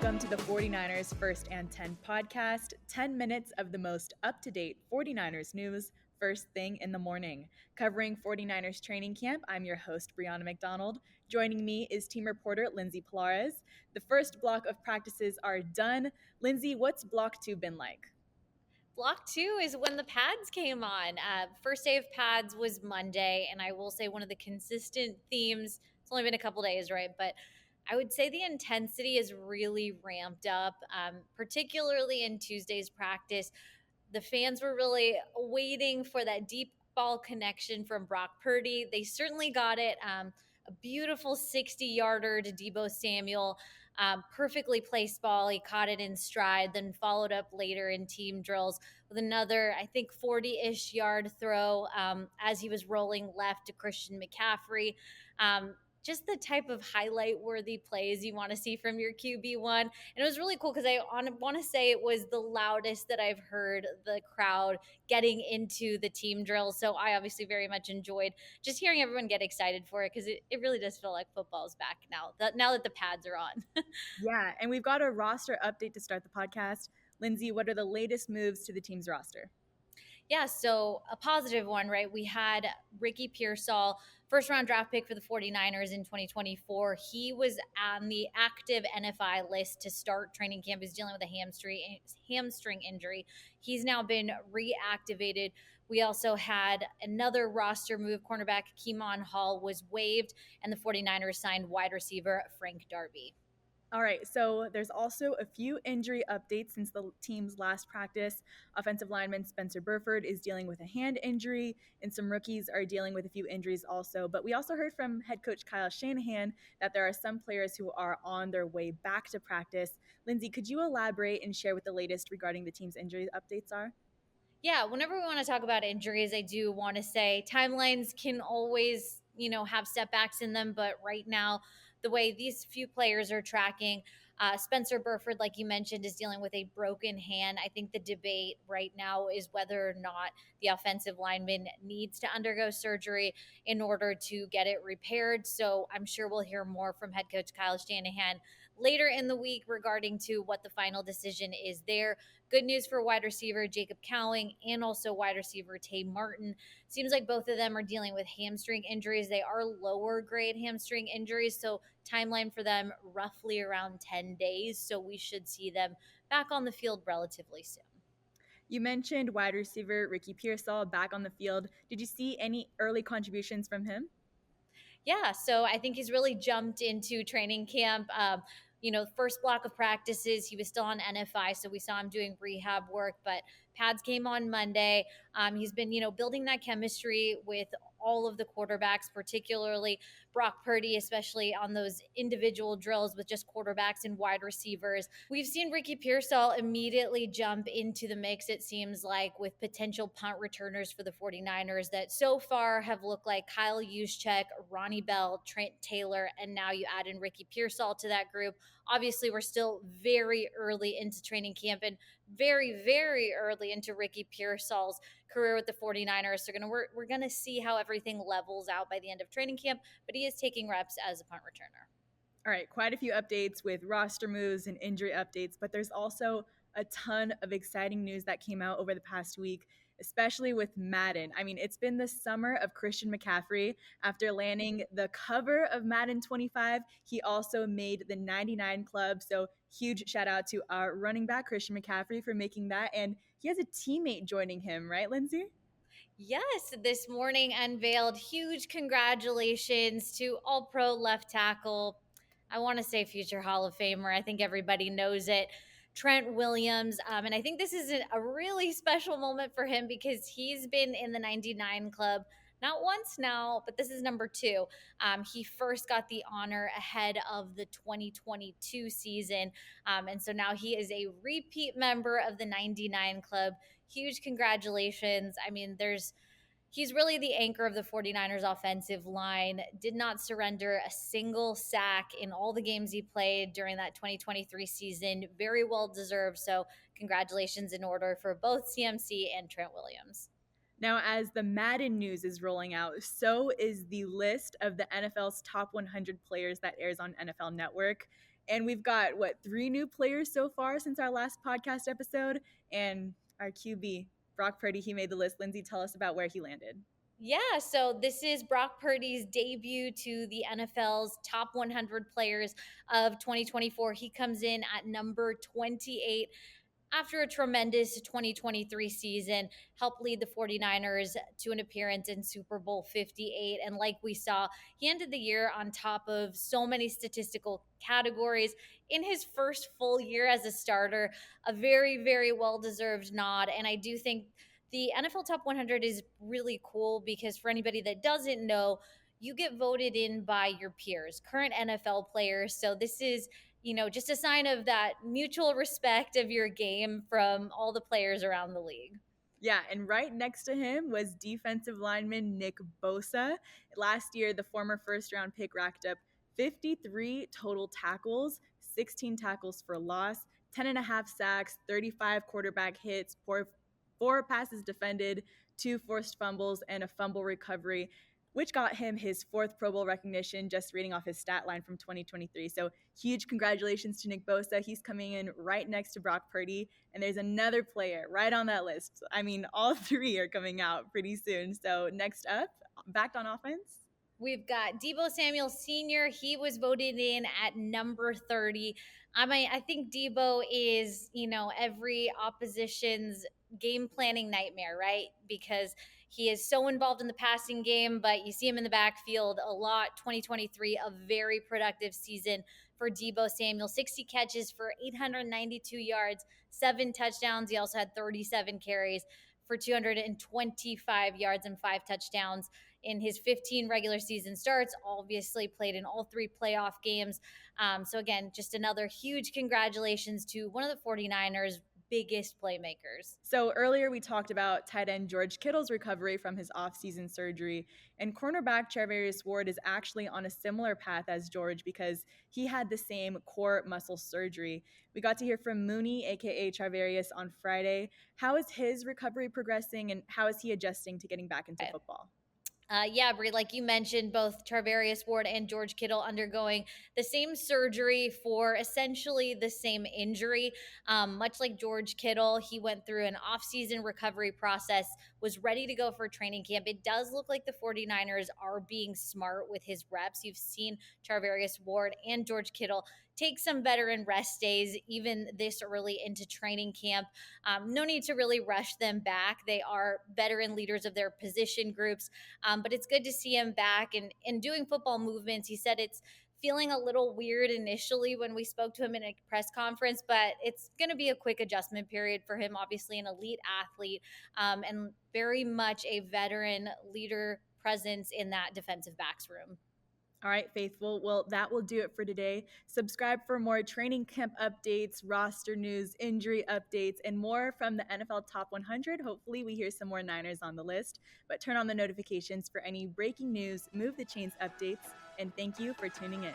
Welcome to the 49ers First and 10 podcast, 10 minutes of the most up-to-date 49ers news, first thing in the morning. Covering 49ers training camp, I'm your host, Brianna McDonald. Joining me is team reporter Lindsay Polares. The first block of practices are done. Lindsay, what's block 2 been like? Block 2 is when the pads came on. First day of pads was Monday, and I will say one of the consistent themes, it's only been a couple days, right? But I would say the intensity is really ramped up, particularly in Tuesday's practice. The fans were really waiting for that deep ball connection from Brock Purdy. They certainly got it. A beautiful 60-yarder to Deebo Samuel. Perfectly placed ball. He caught it in stride, then followed up later in team drills with another, I think, 40-ish yard throw as he was rolling left to Christian McCaffrey. Just the type of highlight-worthy plays you want to see from your QB1. And it was really cool because I want to say it was the loudest that I've heard the crowd getting into the team drills. So I obviously very much enjoyed just hearing everyone get excited for it because it really does feel like football's back now that the pads are on. Yeah, and we've got a roster update to start the podcast. Lindsay, what are the latest moves to the team's roster? Yeah, so a positive one, right? We had Ricky Pearsall, first round draft pick for the 49ers in 2024. He was on the active NFI list to start training camp. He's dealing with a hamstring injury. He's now been reactivated. We also had another roster move. Cornerback Keemon Hall was waived, and the 49ers signed wide receiver Frank Darby. All right, so there's also a few injury updates since the team's last practice. Offensive lineman Spencer Burford is dealing with a hand injury, and some rookies are dealing with a few injuries also. But we also heard from head coach Kyle Shanahan that there are some players who are on their way back to practice. Lindsay, could you elaborate and share what the latest regarding the team's injury updates are? Yeah, whenever we want to talk about injuries, I do want to say timelines can always, have setbacks in them. But right now, the way these few players are tracking, Spencer Burford, like you mentioned, is dealing with a broken hand. I think the debate right now is whether or not the offensive lineman needs to undergo surgery in order to get it repaired. So I'm sure we'll hear more from head coach Kyle Shanahan later in the week regarding to what the final decision is there. Good news for wide receiver Jacob Cowing and also wide receiver Tay Martin. Seems like both of them are dealing with hamstring injuries. They are lower grade hamstring injuries, so timeline for them roughly around 10 days. So we should see them back on the field relatively soon. You mentioned wide receiver Ricky Pearsall back on the field. Did you see any early contributions from him? Yeah, so I think he's really jumped into training camp. First block of practices, he was still on NFI, so we saw him doing rehab work, but pads came on Monday. He's been, building that chemistry with all of the quarterbacks, particularly Brock Purdy, especially on those individual drills with just quarterbacks and wide receivers. We've seen Ricky Pearsall immediately jump into the mix, it seems like, with potential punt returners for the 49ers that so far have looked like Kyle Juszczyk, Ronnie Bell, Trent Taylor, and now you add in Ricky Pearsall to that group. Obviously, we're still very early into training camp and very, very early into Ricky Pearsall's career with the 49ers. So we're going to see how everything levels out by the end of training camp, but he is taking reps as a punt returner. All right, quite a few updates with roster moves and injury updates, but there's also a ton of exciting news that came out over the past week, especially with Madden. I mean, it's been the summer of Christian McCaffrey. After landing the cover of Madden 25, he also made the 99 club. So huge shout out to our running back, Christian McCaffrey, for making that. And he has a teammate joining him, right, Lindsay? Yes, this morning unveiled huge congratulations to All Pro left tackle. I want to say future Hall of Famer. I think everybody knows it. Trent Williams. And I think this is a really special moment for him because he's been in the 99 club not once now, but this is number 2. He first got the honor ahead of the 2022 season. And so now he is a repeat member of the 99 club. Huge congratulations. I mean, he's really the anchor of the 49ers offensive line, did not surrender a single sack in all the games he played during that 2023 season. Very well deserved. So congratulations in order for both CMC and Trent Williams. Now, as the Madden news is rolling out, so is the list of the NFL's top 100 players that airs on NFL Network. And we've got, what, 3 new players so far since our last podcast episode? And our QB, Brock Purdy, he made the list. Lindsay, tell us about where he landed. Yeah, so this is Brock Purdy's debut to the NFL's top 100 players of 2024. He comes in at number 28 after a tremendous 2023 season, helped lead the 49ers to an appearance in Super Bowl 58. And like we saw, he ended the year on top of so many statistical categories in his first full year as a starter. A very, very well deserved nod. And I do think the NFL Top 100 is really cool because for anybody that doesn't know, you get voted in by your peers, current NFL players. So this is just a sign of that mutual respect of your game from all the players around the league. Yeah, and right next to him was defensive lineman Nick Bosa. Last year, the former first-round pick racked up 53 total tackles, 16 tackles for loss, 10 and a half sacks, 35 quarterback hits, four passes defended, 2 forced fumbles, and a fumble recovery, which got him his 4th Pro Bowl recognition, just reading off his stat line from 2023. So huge congratulations to Nick Bosa. He's coming in right next to Brock Purdy. And there's another player right on that list. I mean, all 3 are coming out pretty soon. So next up, back on offense. We've got Deebo Samuel Sr. He was voted in at number 30. I think Deebo is, every opposition's game planning nightmare, right? Because he is so involved in the passing game, but you see him in the backfield a lot. 2023, a very productive season for Deebo Samuel. 60 catches for 892 yards, 7 touchdowns. He also had 37 carries for 225 yards and 5 touchdowns in his 15 regular season starts, obviously played in all 3 playoff games. So again, just another huge congratulations to one of the 49ers' biggest playmakers. So earlier we talked about tight end George Kittle's recovery from his offseason surgery, and cornerback Charvarius Ward is actually on a similar path as George because he had the same core muscle surgery. We got to hear from Mooney, aka Charvarius, on Friday. How is his recovery progressing, and how is he adjusting to getting back into football? Yeah, Brie, like you mentioned, both Charvarius Ward and George Kittle undergoing the same surgery for essentially the same injury. Much like George Kittle, he went through an offseason recovery process, was ready to go for training camp. It does look like the 49ers are being smart with his reps. You've seen Charvarius Ward and George Kittle take some veteran rest days even this early into training camp. No need to really rush them back. They are veteran leaders of their position groups. But it's good to see him back and doing football movements. He said it's feeling a little weird initially when we spoke to him in a press conference, but it's going to be a quick adjustment period for him. Obviously, an elite athlete and very much a veteran leader presence in that defensive backs room. All right, Faithful. Well, that will do it for today. Subscribe for more training camp updates, roster news, injury updates, and more from the NFL Top 100. Hopefully, we hear some more Niners on the list. But turn on the notifications for any breaking news, move the chains updates, and thank you for tuning in.